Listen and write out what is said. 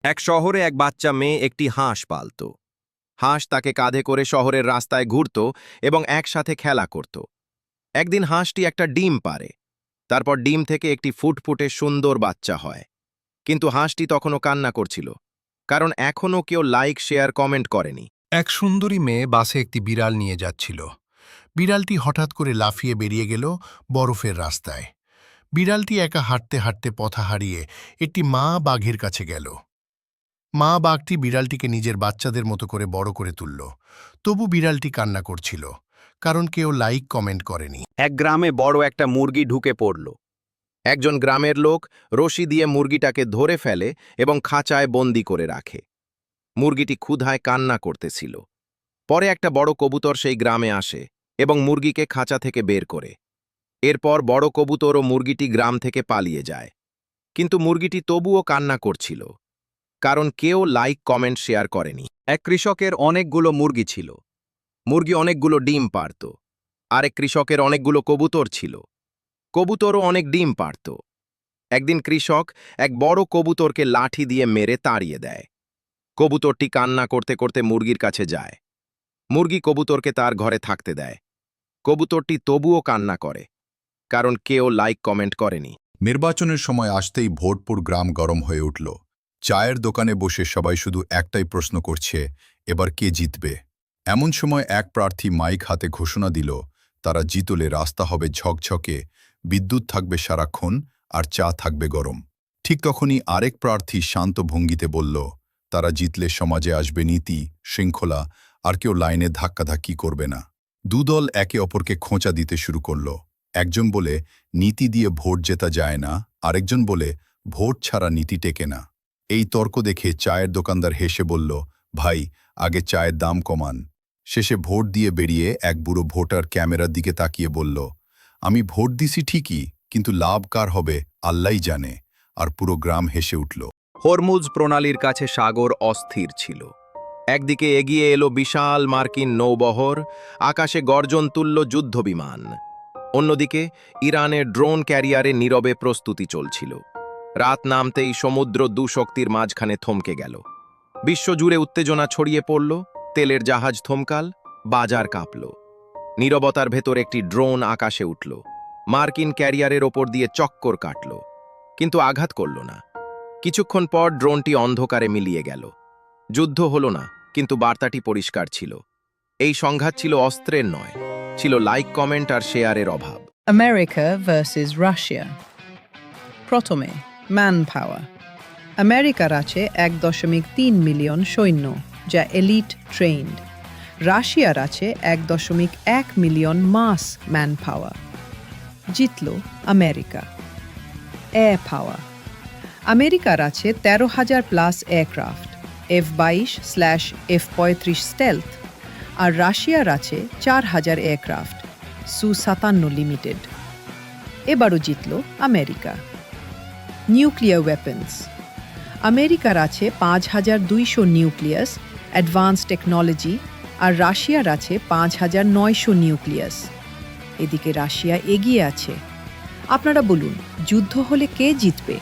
এক শহরে এক বাচ্চা মেয়ে একটি হাঁস পালত। হাঁস তাকে কাঁধে করে শহরের রাস্তায় ঘুরত এবং একসাথে খেলা করত। একদিন হাঁসটি একটা ডিম পাড়ে। তারপর ডিম থেকে একটি ফুটফুটে সুন্দর বাচ্চা হয়। কিন্তু হাঁসটি তখনও কান্না করছিল, কারণ এখনও কেউ লাইক, শেয়ার, কমেন্ট করেনি। এক সুন্দরী মেয়ে বাসে একটি বিড়াল নিয়ে যাচ্ছিল। বিড়ালটি হঠাৎ করে লাফিয়ে বেরিয়ে গেল বরফের রাস্তায়। বিড়ালটি একা হাঁটতে হাঁটতে পথা হারিয়ে একটি মা বাঘের কাছে গেল। মা বাঘটি বিড়ালটিকে নিজের বাচ্চাদের মতো করে বড় করে তুলল। তবু বিড়ালটি কান্না করছিল, কারণ কেউ লাইক কমেন্ট করেনি। এক গ্রামে বড় একটা মুরগি ঢুকে পড়ল। একজন গ্রামের লোক রশি দিয়ে মুরগিটাকে ধরে ফেলে এবং খাঁচায় বন্দি করে রাখে। মুরগিটি ক্ষুধায় কান্না করতেছিল। পরে একটা বড় কবুতর সেই গ্রামে আসে এবং মুরগিকে খাঁচা থেকে বের করে। এরপর বড় কবুতর ও মুরগিটি গ্রাম থেকে পালিয়ে যায়। কিন্তু মুরগিটি তবুও কান্না করছিল, কারণ কেউ লাইক, কমেন্ট, শেয়ার করেনি। এক কৃষকের অনেকগুলো মুরগি ছিল। মুরগি অনেকগুলো ডিম পাড়ত। আরেক কৃষকের অনেকগুলো কবুতর ছিল। কবুতরও অনেক ডিম পাড়ত। একদিন কৃষক এক বড় কবুতরকে লাঠি দিয়ে মেরে তাড়িয়ে দেয়। কবুতরটি কান্না করতে করতে মুরগির কাছে যায়। মুরগি কবুতরকে তার ঘরে থাকতে দেয়। কবুতরটি তবুও কান্না করে, কারণ কেউ লাইক, কমেন্ট করেনি। নির্বাচনের সময় আসতেই ভোটপুর গ্রাম গরম হয়ে উঠল। চায়ের দোকানে বসে সবাই শুধু একটাই প্রশ্ন করছে, এবার কে জিতবে। এমন সময় এক প্রার্থী মাইক হাতে ঘোষণা দিল, তারা জিতলে রাস্তা হবে ঝকঝকে, বিদ্যুৎ থাকবে সারাক্ষণ আর চা থাকবে গরম। ঠিক তখনই আরেক প্রার্থী শান্ত ভঙ্গিতে বলল, তারা জিতলে সমাজে আসবে নীতি, শৃঙ্খলা, আর কেউ লাইনে ধাক্কাধাক্কি করবে না। দুদল একে অপরকে খোঁচা দিতে শুরু করল। একজন বলে, নীতি দিয়ে ভোট জেতা যায় না, আরেকজন বলে, ভোট ছাড়া নীতি টেকে না। এই তর্ক দেখে চায়ের দোকানদার হেসে বলল, ভাই, আগে চায়ের দাম কমান। শেষে ভোট দিয়ে বেরিয়ে এক বুড়ো ভোটার ক্যামেরার দিকে তাকিয়ে বলল, আমি ভোট দিছি ঠিকই, কিন্তু লাভ কার হবে আল্লাহই জানে। আর পুরো গ্রাম হেসে উঠল। হরমুজ প্রণালীর কাছে সাগর অস্থির ছিল। একদিকে এগিয়ে এলো বিশাল মার্কিন নৌবহর, আকাশে গর্জন তুলল যুদ্ধবিমান। অন্যদিকে ইরানের ড্রোন ক্যারিয়ারে নীরবে প্রস্তুতি চলছিল। রাত নামতেই সমুদ্র দুশক্তির মাঝখানে থমকে গেল। বিশ্বজুড়ে উত্তেজনা ছড়িয়ে পড়ল। তেলের জাহাজ থমকাল, বাজার কাঁপল। নীরবতার ভেতর একটি ড্রোন আকাশে উঠল, মার্কিন ক্যারিয়ারের ওপর দিয়ে চক্কর কাটল, কিন্তু আঘাত করল না। কিছুক্ষণ পর ড্রোনটি অন্ধকারে মিলিয়ে গেল। যুদ্ধ হলো না, কিন্তু বার্তাটি পরিষ্কার ছিল। এই সংঘাত ছিল অস্ত্রের নয়, ছিল লাইক, কমেন্ট আর শেয়ারের অভাব। America versus Russia. প্রথমে ম্যান পাওয়ার। আমেরিকার আছে 1.3 মিলিয়ন সৈন্য, যা এলিট ট্রেন্ড। রাশিয়ার আছে 1.1 মিলিয়ন মাস ম্যান পাওয়ার। জিতল আমেরিকা। Air power. আমেরিকার আছে 13,000 প্লাস এয়ারক্রাফট, F-22/F-35 স্টেলথ, আর রাশিয়ার আছে 4,000 এয়ারক্রাফট, Su-57 লিমিটেড। এবারও জিতল আমেরিকা। Nuclear weapons. আমেরিকার আছে 5,200 নিউক্লিয়াস, অ্যাডভান্স টেকনোলজি, আর রাশিয়ার আছে 5,900 নিউক্লিয়াস। এদিকে রাশিয়া এগিয়ে আছে। আপনারা বলুন, যুদ্ধ হলে কে জিতবে?